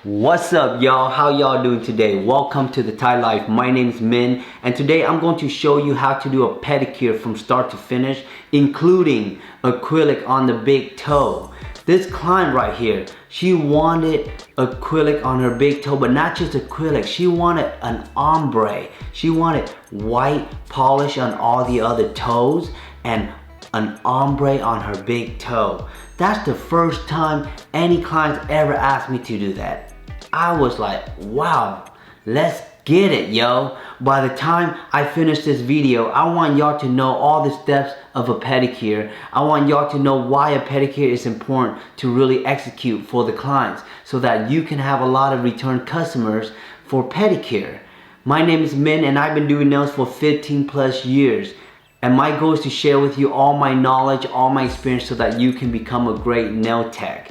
What's up, y'all? How y'all doing today? Welcome to the Thai Life. My name is Min, and today I'm going to show you how to do a pedicure from start to finish, including acrylic on the big toe. This client right here, she wanted acrylic on her big toe, but not just acrylic. She wanted an ombre. She wanted white polish on all the other toes and an ombre on her big toe. That's the first time any clients ever asked me to do that. I was like, wow, let's get it, yo. By the time I finish this video, I want y'all to know all the steps of a pedicure. I want y'all to know why a pedicure is important to really execute for the clients so that you can have a lot of return customers for pedicure. My name is Min and I've been doing nails for 15 plus years. And my goal is to share with you all my knowledge, all my experience so that you can become a great nail tech.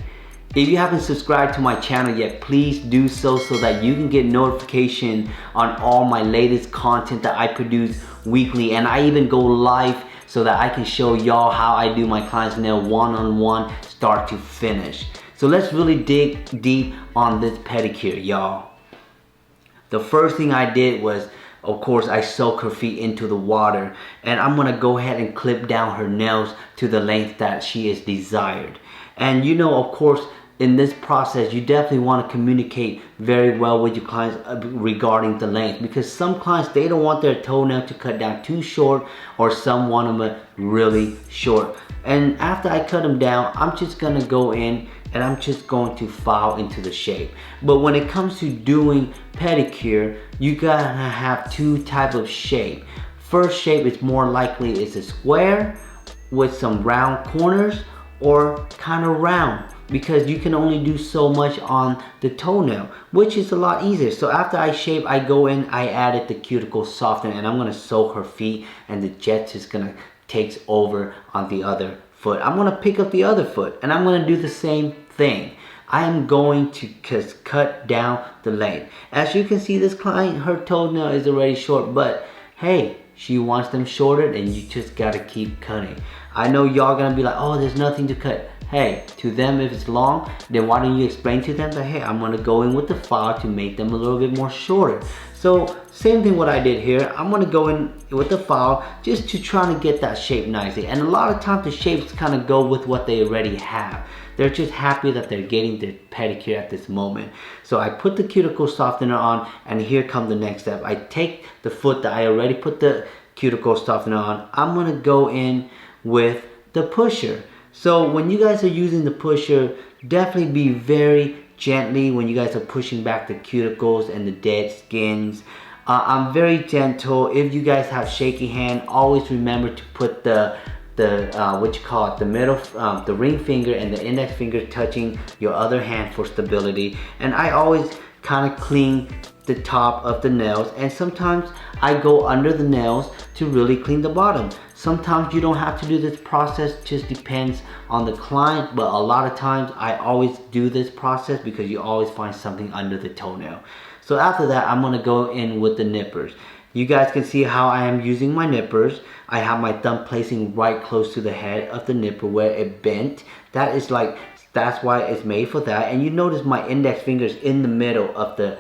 If you haven't subscribed to my channel yet, please do so that you can get notification on all my latest content that I produce weekly. And I even go live so that I can show y'all how I do my clients' nail one-on-one, start to finish. So let's really dig deep on this pedicure, y'all. The first thing I did was, of course, I soak her feet into the water, and I'm gonna go ahead and clip down her nails to the length that she is desired. And you know, of course, in this process, you definitely want to communicate very well with your clients regarding the length, because some clients, they don't want their toenail to cut down too short, or some want them really short. And after I cut them down, I'm just gonna go in and I'm just going to file into the shape. But when it comes to doing pedicure, you gotta have two types of shape. First shape is more likely is a square with some round corners, or kind of round, because you can only do so much on the toenail, which is a lot easier. So after I shape, I go in, I added the cuticle softener, and I'm gonna soak her feet, and the jet is gonna take over on the other foot. I'm gonna pick up the other foot, and I'm gonna do the same thing. I am going to just cut down the length. As you can see, this client, her toenail is already short, but hey, she wants them shorter, and you just gotta keep cutting. I know y'all gonna be like, oh, there's nothing to cut. Hey, to them, if it's long, then why don't you explain to them that, hey, I'm gonna go in with the file to make them a little bit more shorter. So same thing what I did here. I'm gonna go in with the file just to try to get that shape nicely. And a lot of times the shapes kind of go with what they already have. They're just happy that they're getting their pedicure at this moment. So I put the cuticle softener on, and here comes the next step. I take the foot that I already put the cuticle softener on. I'm gonna go in with the pusher. So when you guys are using the pusher, definitely be very gently when you guys are pushing back the cuticles and the dead skins. I'm very gentle. If you guys have shaky hand, always remember to put the middle, the ring finger and the index finger touching your other hand for stability. And I always kind of clean the top of the nails, and sometimes I go under the nails to really clean the bottom. Sometimes you don't have to do this process, just depends on the client, but a lot of times I always do this process because you always find something under the toenail. So after that, I'm gonna go in with the nippers. You guys can see how I am using my nippers. I have my thumb placing right close to the head of the nipper where it bent. That's why it's made for that. And you notice my index fingers in the middle of the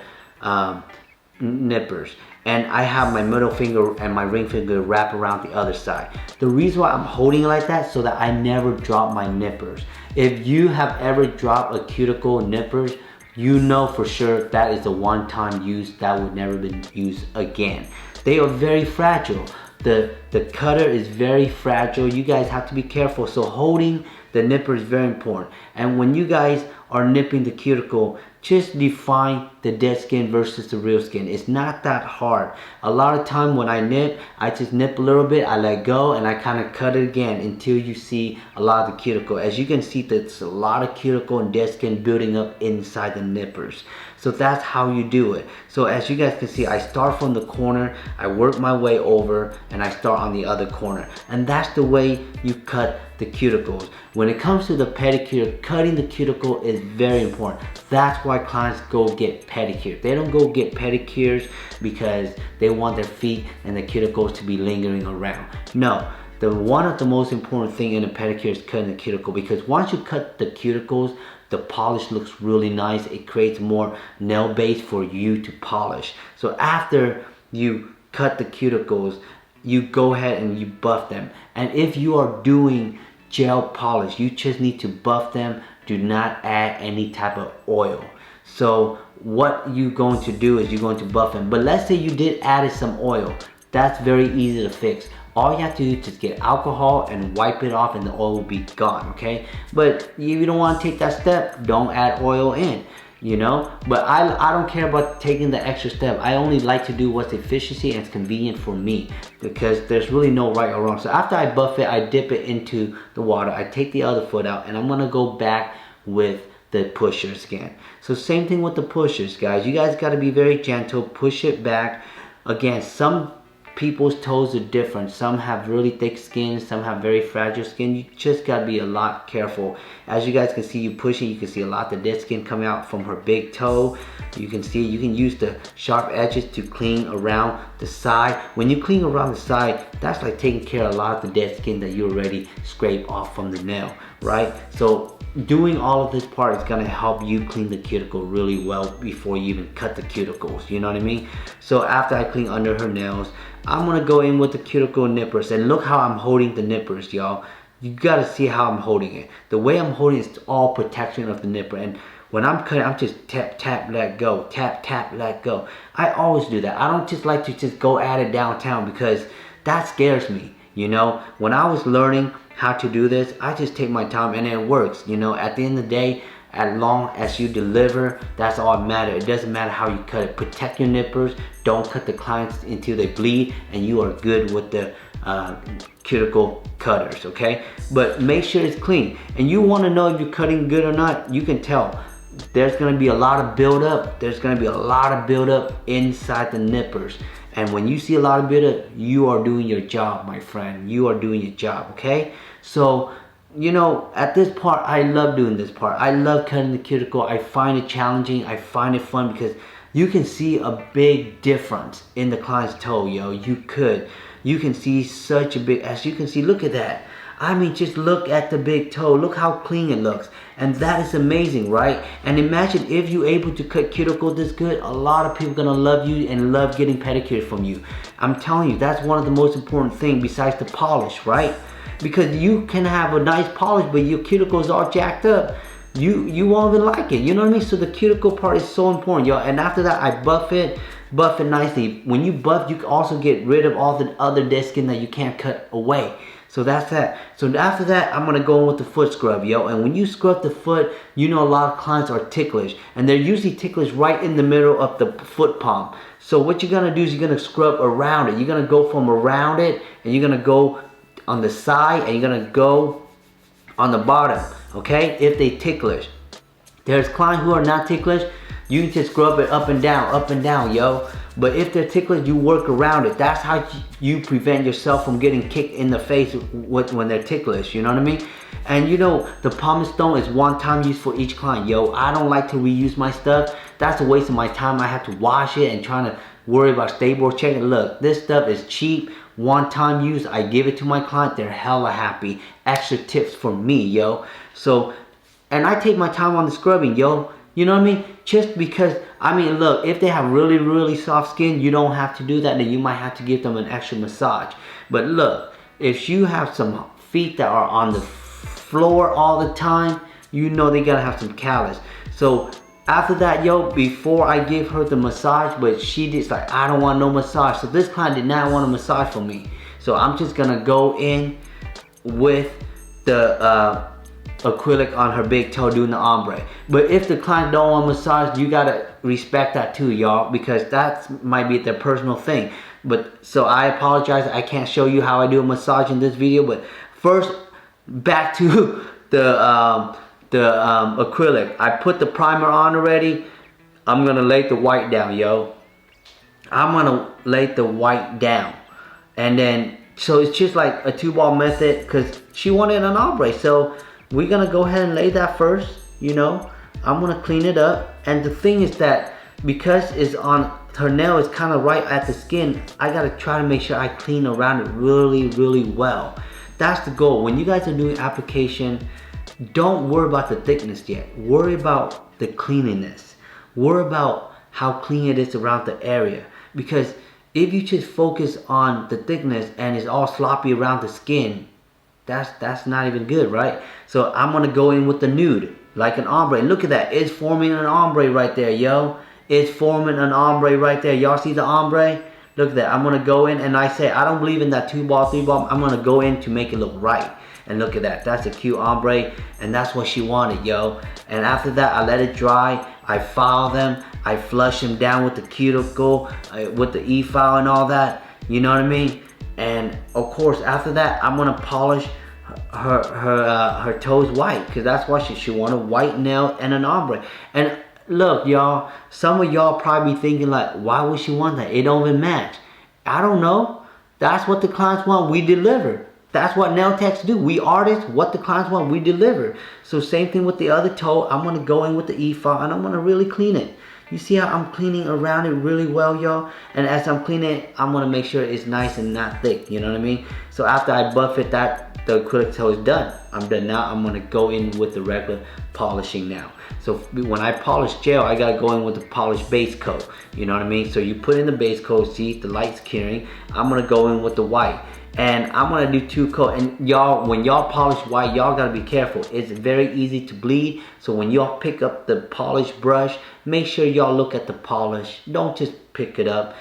nippers, and I have my middle finger and my ring finger wrap around the other side. The reason why I'm holding it like that, so that I never drop my nippers. If you have ever dropped a cuticle nippers, you know for sure that is a one-time use that would never be used again. They are very fragile. The cutter is very fragile. You guys have to be careful. So holding the nipper is very important. And when you guys are nipping the cuticle, just define the dead skin versus the real skin. It's not that hard. A lot of time when I nip, I just nip a little bit, I let go, and I kind of cut it again until you see a lot of the cuticle. As you can see, there's a lot of cuticle and dead skin building up inside the nippers. So that's how you do it. So as you guys can see, I start from the corner, I work my way over, and I start on the other corner. And that's the way you cut the cuticles. When it comes to the pedicure, cutting the cuticle is very important. That's why clients go get pedicures. They don't go get pedicures because they want their feet and the cuticles to be lingering around. No, one of the most important thing in a pedicure is cutting the cuticle, because once you cut the cuticles, the polish looks really nice. It creates more nail base for you to polish. So after you cut the cuticles, you go ahead and you buff them. And if you are doing gel polish, you just need to buff them. Do not add any type of oil. So what you're going to do is you're going to buff them. But let's say you did add some oil. That's very easy to fix. All you have to do is just get alcohol and wipe it off and the oil will be gone, okay? But if you don't want to take that step, don't add oil in, you know? But I don't care about taking the extra step. I only like to do what's efficiency and it's convenient for me, because there's really no right or wrong. So after I buff it, I dip it into the water. I take the other foot out and I'm gonna go back with the pushers again. So same thing with the pushers, guys. You guys gotta be very gentle, push it back. Again, some people's toes are different. Some have really thick skin, some have very fragile skin. You just gotta be a lot careful. As you guys can see, you push it, you can see a lot of dead skin coming out from her big toe. You can see, you can use the sharp edges to clean around the side. When you clean around the side, that's like taking care of a lot of the dead skin that you already scraped off from the nail, right? So doing all of this part is gonna help you clean the cuticle really well before you even cut the cuticles, you know what I mean? So after I clean under her nails, I'm gonna go in with the cuticle nippers, and look how I'm holding the nippers, y'all. You gotta see how I'm holding it. The way I'm holding it is all protection of the nipper, and when I'm cutting, I'm just tap, tap, let go, tap, tap, let go. I always do that. I don't just like to just go at it downtown, because that scares me, you know? When I was learning how to do this, I just take my time and it works, you know? At the end of the day, as long as you deliver, that's all that matters. It doesn't matter how you cut it. Protect your nippers. Don't cut the clients until they bleed, and you are good with the cuticle cutters, okay? But make sure it's clean. And you want to know if you're cutting good or not, you can tell. There's going to be a lot of buildup. There's going to be a lot of buildup inside the nippers. And when you see a lot of buildup, you are doing your job, my friend. You are doing your job, okay? So, you know, at this part, I love doing this part. I love cutting the cuticle. I find it challenging. I find it fun, because you can see a big difference in the client's toe, yo. You can see such a big, as you can see, look at that. I mean, just look at the big toe. Look how clean it looks. And that is amazing, right? And imagine if you're able to cut cuticle this good, a lot of people are gonna love you and love getting pedicures from you. I'm telling you, that's one of the most important things besides the polish, right? Because you can have a nice polish, but your cuticles are jacked up. You won't even like it, you know what I mean? So the cuticle part is so important, yo. And after that, I buff it nicely. When you buff, you can also get rid of all the other dead skin that you can't cut away. So that's that. So after that, I'm gonna go in with the foot scrub, yo. And when you scrub the foot, you know a lot of clients are ticklish, and they're usually ticklish right in the middle of the foot palm. So what you're gonna do is you're gonna scrub around it. You're gonna go from around it, and you're gonna go on the side, and you're gonna go on the bottom, okay? If they ticklish. There's clients who are not ticklish, you can just scrub it up and down, yo. But if they're ticklish, you work around it. That's how you prevent yourself from getting kicked in the face when they're ticklish, you know what I mean? And you know, the pumice stone is one-time use for each client, yo. I don't like to reuse my stuff. That's a waste of my time. I have to wash it and trying to worry about stable checking. Look, this stuff is cheap, one-time use. I give it to my client, they're hella happy. Extra tips for me, yo. So, and I take my time on the scrubbing, yo. You know what I mean? Just because, I mean, look, if they have really, really soft skin, you don't have to do that. Then you might have to give them an extra massage. But look, if you have some feet that are on the floor all the time, you know they gotta have some callus. So after that, yo, before I give her the massage, but she just like, I don't want no massage. So this client did not want a massage from me. So I'm just gonna go in with the acrylic on her big toe doing the ombre. But if the client don't want massage, you gotta respect that too, y'all, because that might be their personal thing. But so I apologize, I can't show you how I do a massage in this video. But first, back to the acrylic. I put the primer on already. I'm gonna lay the white down, yo. I'm gonna lay the white down, and then so it's just like a two-ball method, because she wanted an ombre. So we're gonna go ahead and lay that first, you know. I'm gonna clean it up. And the thing is that because it's on her nail, is kind of right at the skin, I gotta try to make sure I clean around it really, really well. That's the goal. When you guys are doing application, Don't worry about the thickness yet. Worry about the cleanliness. Worry about how clean it is around the area. Because if you just focus on the thickness and it's all sloppy around the skin, that's not even good, right? So I'm gonna go in with the nude, like an ombre. Look at that, it's forming an ombre right there, yo. It's forming an ombre right there. Y'all see the ombre? Look at that. I'm gonna go in and I say I don't believe in that 2-ball, 3-ball. I'm gonna go in to make it look right. And look at that, that's a cute ombre, and that's what she wanted, yo. And after that, I let it dry, I file them, I flush them down with the cuticle, with the e-file and all that, you know what I mean? And of course, after that, I'm gonna polish her toes white, because that's why she wanted white nail and an ombre. And look, y'all, some of y'all probably thinking like, why would she want that? It don't even match. I don't know. That's what the clients want, we deliver. That's what nail techs do. We artists, what the clients want, we deliver. So same thing with the other toe. I'm gonna go in with the e-file and I'm gonna really clean it. You see how I'm cleaning around it really well, y'all? And as I'm cleaning it, I'm gonna make sure it's nice and not thick, you know what I mean? So after I buff it, the acrylic toe is done. I'm done now. I'm gonna go in with the regular polishing now. So when I polish gel, I gotta go in with the polished base coat, you know what I mean? So you put in the base coat, see the light's curing. I'm gonna go in with the white. And I'm gonna do 2 coats. And y'all, when y'all polish white, y'all gotta be careful. It's very easy to bleed. So when y'all pick up the polish brush, make sure y'all look at the polish. Don't just pick it up.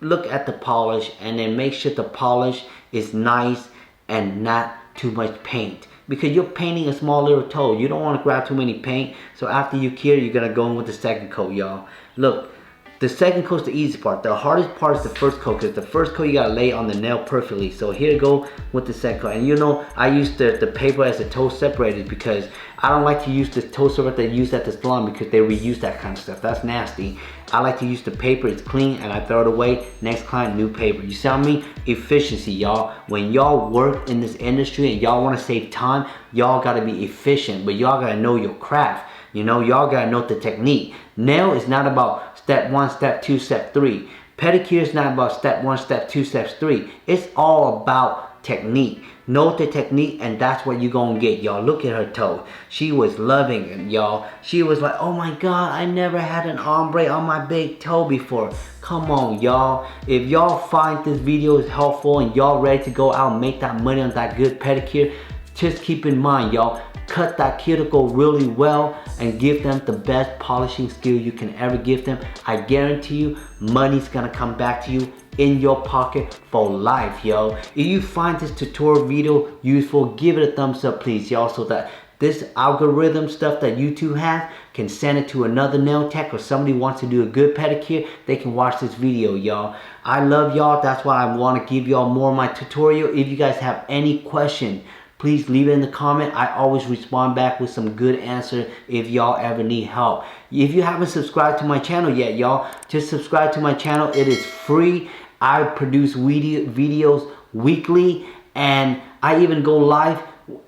Look at the polish and then make sure the polish is nice and not too much paint. Because you're painting a small little toe. You don't wanna grab too many paint. So after you cure, you're gonna go in with the second coat, y'all. Look. The second coat is the easy part. The hardest part is the first coat, because the first coat you gotta lay on the nail perfectly. So here you go with the second coat. And you know, I use the paper as a toe separator because I don't like to use the toe separator they use at the salon because they reuse that kind of stuff. That's nasty. I like to use the paper, it's clean, and I throw it away. Next client, new paper. You see what I mean? Efficiency, y'all. When y'all work in this industry and y'all wanna save time, y'all gotta be efficient, but y'all gotta know your craft. You know, y'all gotta know the technique. Nail is not about step 1, step 2, step 3. Pedicure is not about step 1, step 2, step 3. It's all about technique. Know the technique, and that's what you're gonna get, y'all. Look at her toe. She was loving it, y'all. She was like, oh my God, I never had an ombre on my big toe before. Come on, y'all. If y'all find this video is helpful and y'all ready to go out and make that money on that good pedicure, just keep in mind, y'all, cut that cuticle really well and give them the best polishing skill you can ever give them. I guarantee you, money's gonna come back to you in your pocket for life, yo. If you find this tutorial video useful, give it a thumbs up, please, y'all, so that this algorithm stuff that YouTube has can send it to another nail tech, or somebody wants to do a good pedicure, they can watch this video, y'all. I love y'all. That's why I want to give y'all more of my tutorial. If you guys have any question, please leave it in the comment. I always respond back with some good answer if y'all ever need help. If you haven't subscribed to my channel yet, y'all, just subscribe to my channel. It is free. I produce videos weekly, and I even go live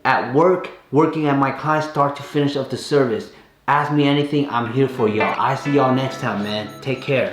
at work, working at my client start to finish of the service. Ask me anything, I'm here for y'all. I see y'all next time, man. Take care.